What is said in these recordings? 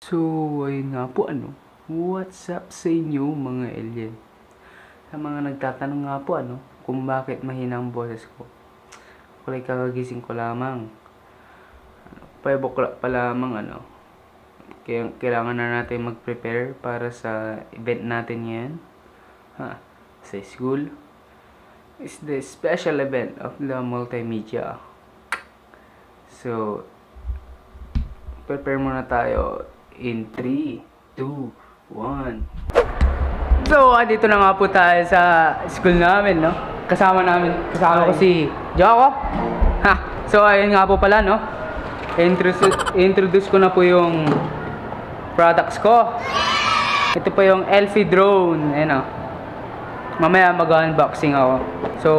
So, ayun nga po what's up sa inyo mga alien? Sa mga nagtatanong nga po kung bakit mahina ang boses ko. Kulay kakagising ko lamang. 5 o'clock pa lamang Kaya kailangan na natin mag-prepare para sa event natin ngayon. Sa school. It's the special event of the multimedia. So, prepare muna tayo in 3, 2, 1. So, dito na nga po tayo sa school namin, Kasama ko si Jacob. So, ayun nga po pala, Introduce ko na po yung products ko. Ito po yung Elfie drone, Mamaya mag-unboxing ako. So,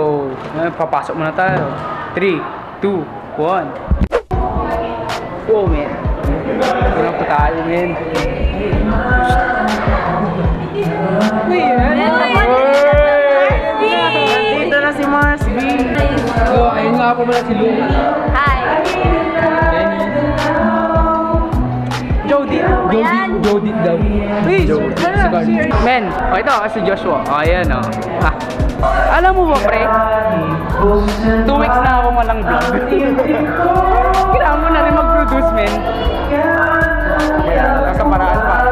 papasok muna tayo. 3, 2, 1. Oh, man. Ito na po tayo, man. Dito na si Mars B. So, ayun nga po pala si Luna. Hi! Jody daw. Please, men, ito si Joshua. Ayan, Alam mo ba, pre? 2 weeks na ako walang vlog. Kailangan mo na rin mag-produce, men. Nasa paraan pa.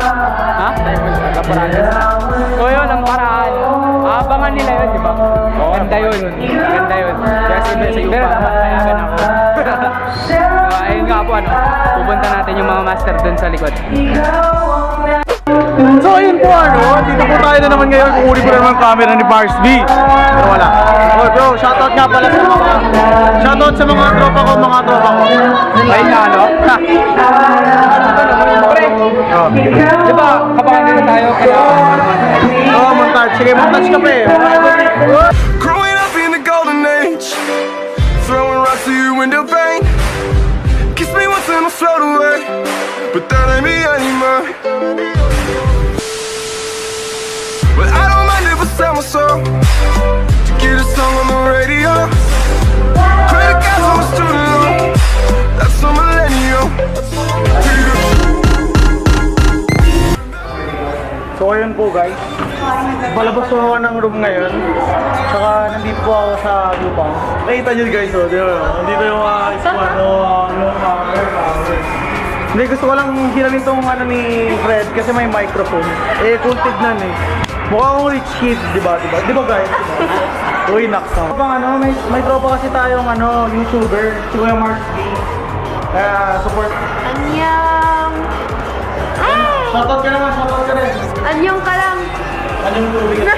Nasa paraan. So yun, ang paraan. Abangan nila yun, di ba? Ganda yun. Kasi papayagan ako. Ayun nga po, pupunta natin yung mga master dun sa likod. So ayun po dito po tayo na naman ngayon. Kukunin ko na naman ang camera ni Mars B. Pero wala. Oh bro, shoutout nga pala sa mga tropa ko. Ayun nga, pre, di ba, kapakan nila tayo kaya montage. Sige, montage ka pre. Growing up in the golden age, throwing rocks to your window pane. Kiss me once and I'll float away, but that ain't me anymore. But I don't mind if I sell my soul to get a song on the radio. Credit cards on my student loan, that's a millennial. So ayun po guys, palabas po ako ng room ngayon. Tsaka nandito po ako sa lupang. Nakita nyo guys, di ba? Nandito yung squad, Hindi, gusto ko lang hiramin tong ni Fred kasi may microphone. Kung tignan mukhang rich kid, di ba? Di ba guys? Uy, naksa. May tropa kasi tayong YouTuber, si Kuya Mark B. Kaya support. Anyang! Shoutout ka naman, shoutout ka rin. Anyong ka lang! Anyong tubig ka?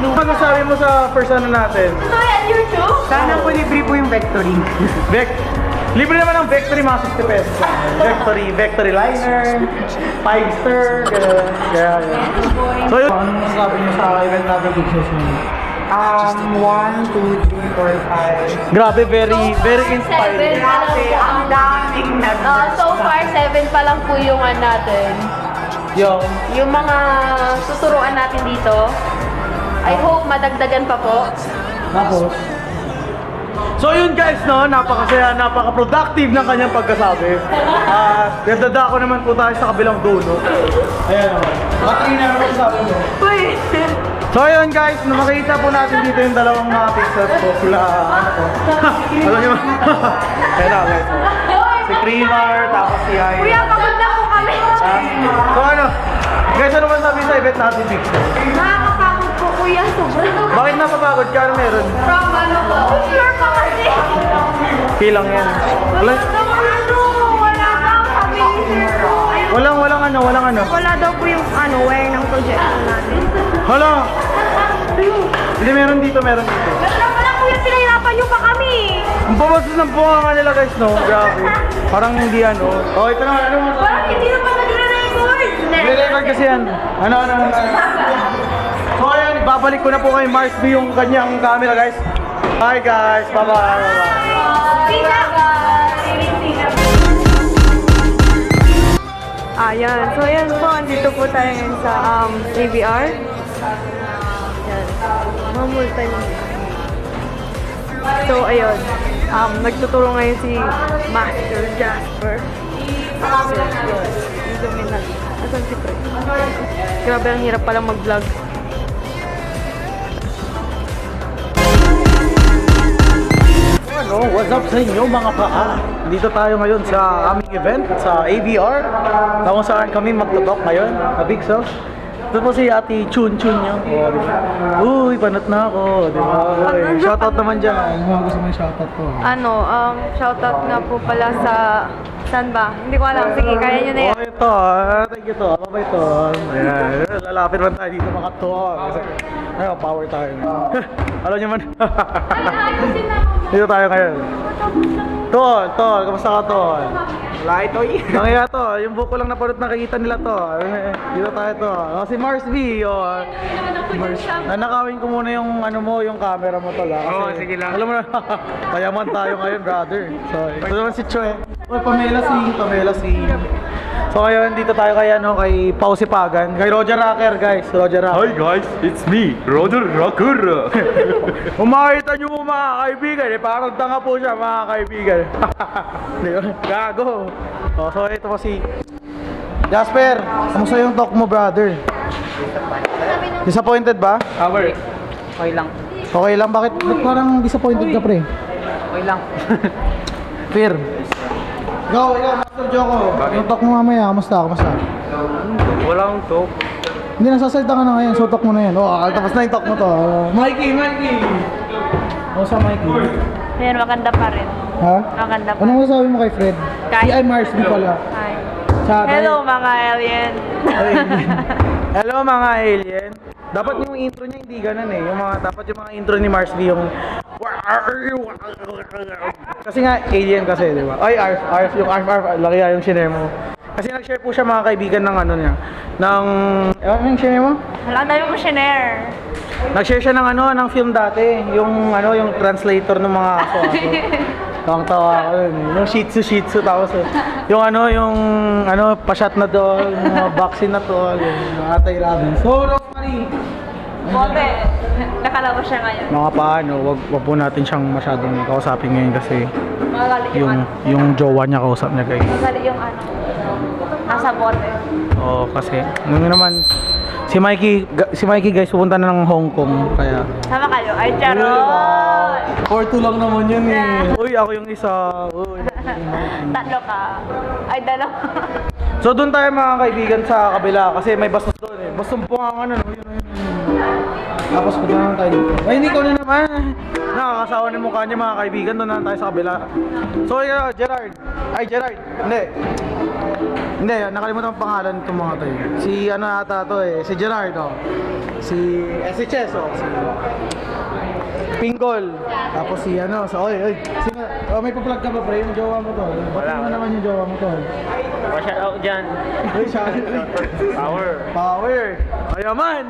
Ano sabi mo sa first natin? Ito yan, YouTube? Sana po libre po yung Vectory. Libre naman ang Vectory, mga 60 pesos. Vectory liner, 5-star, gano'n. So yun, ano masasabi niyo sa event natin pictures mo? 1, 2, 3, 4, 5. Grabe, very inspiring. Ang daming So far, 7 pa lang po yung natin. Yung mga tuturuan natin dito. I hope madagdagan pa po. Tapos, so yun guys, napakasaya, napaka-productive ng kanyang pagkasabi. Dadada ko naman po tayo sa kabilang dulo. Ayan naman. Katrina, ano sabi mo? Uy! So yun guys, makikita po natin dito yung dalawang mga pixels po. Sila, alam nyo ba? Ayan na guys. Si Creamer, tapos si Ay. Kuya, pagod na po kami! So guys, ano man sabi sa event natin pixels? Nakakapagod po kuya, sobrang. Bakit napapagod ka? Ano meron? From po? Sure pa kasi. Kilang yan. Wala daw kami. Walang ano. Wala daw po yung way ng projection natin. Hala! Hindi, meron dito. Wala kuya, pinahirapan nyo pa kami. Ang babastos ng bunga nila guys, Grabe. Parang hindi Oh, ito naman, ano mo? Parang hindi naman nagre-record. Nire-record kasi yan. Ano. So ayan, babalik ko na po kay Mars B yung kanyang camera guys. Bye guys, bye-bye. Ayan. So, ayan po. Andito po tayo ngayon sa ABR. Ayan. Mamulta niyo. So, ayun. Nagtuturo ngayon si Master Jasper. So, yun. zoom in natin. Asan si Fred? Grabe, ang hirap palang mag-vlog. Ano, what's up sa inyo mga paa? Dito tayo ngayon sa aming event sa ABR. Na kung saan kami magtutok ngayon, a big sauce. Ito po si Ate Chun nyo. Oh, di ba? Uy, panat na ako, di ba? Uy, shoutout naman dyan. Ano gusto mo yung shoutout ko? Shoutout nga po pala sa... Saan ba? Hindi ko alam. Sige, kaya nyo na yan. Oh, ito. Thank you to. Babay to. Ayan. Lalapit man tayo dito mga to. Kasi, ayun, power tayo. Alam nyo man. Dito tayo ngayon. Tol, kamusta ka, Tol? Wala ito eh. Nangyaya to, yung buko lang napanood nakikita nila to. Dito tayo to. Oh, si Mars B. Oh. Mars. Nanakawin ko muna yung ano mo, yung camera mo to lang. Oo, sige lang. Alam mo na, payaman tayo ngayon, brother. Sorry. Ito naman si Chue. Oh, Pamela Singh. So ngayon, dito tayo kay ano, kay Pau Sipagan, kay Roger Rocker, guys. Roger Rocker. Hi guys, it's me, Roger Rocker. Kung makikita nyo po mga kaibigan, parang tanga po siya mga kaibigan. Di ba? Gago. Oh, so ito po si Jasper. Kamusta yung talk mo, brother? Disappointed ba? Power. Okay lang. Okay lang, bakit parang disappointed ka, pre? Okay lang. Fear. Ikaw, Master Joko. Yung talk mo mamaya, kamusta? Wala akong talk. Hindi, nasasalita ka na ngayon, so talk mo na yan. Oh, tapos na yung talk mo to. Mikey! Kamusta, Mikey? Ayan, maganda pa rin. Ha? Maganda pa. Anong masasabi mo kay Fred? Kay- Si I Mars B pala. Hi. Sa- Hello, mga alien. Hello mga alien. Dapat yung intro niya hindi ganun eh. Dapat yung mga intro ni Mars B yung kasi nga alien kasi, di ba? Ay, Arf, yung Arf, laki nga yung share mo. Kasi nag-share po siya mga kaibigan ng ano niya, ng, yung share mo? Wala na yung questionnaire. Nag-share siya ng ano, ng film dati, yung ano, yung translator ng mga aso. Tawang-tawa ako yun. Yung Shih Tzu, tapos yung pa-shot na doll, yung mga vaccine na to, yung Atay Robin. So, Rosemary, Bote. Nakalabas siya ngayon. mga paano, wag po natin siyang masyadong kausapin ngayon kasi Magalit yung ano. yung jowa niya kausap niya guys. Magalit yung ano. Nasa bote. Oo, kasi nung naman si Mikey guys pupunta na ng Hong Kong kaya Sama kayo. Ay, charot! 4-2 lang naman yun eh. Uy, ako yung isa. Uy. Tatlo ka. Ay, dalawa. So doon tayo mga kaibigan sa kabila kasi may bastos doon eh. Bastos po ang ano, yun. Tapos punta naman tayo dito. Ay, hindi ko na naman. Nakakasawa ng mukha niya mga kaibigan. Doon na tayo sa kabila. So, Gerard. Ay, Gerard. Hindi, nakalimutan ang pangalan itong mga tayo. Si ano ata to eh. Si Gerard, oh. Si Chess, oh. Si Pingol. Tapos si ano. So, oy. Sino? Oh, may pa-plug ka ba, pre? Yung jowa mo to. Ba't mo naman yung jowa mo to? Shout out dyan. Uy, siya. Power. Ayaman.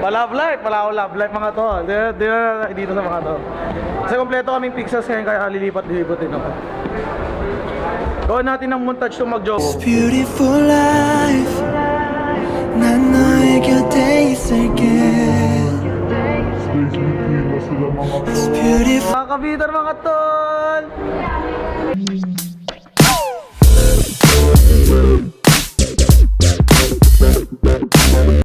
Love life mga to. Dito sa mga to. Kasi kompleto kaming pixels ngayon kaya lilipat-lilipat din ako. Gawin natin ng montage itong mag-jowa. Beautiful life 난 너의 곁에 있을게 It's beautiful Mga kabitar mga tol!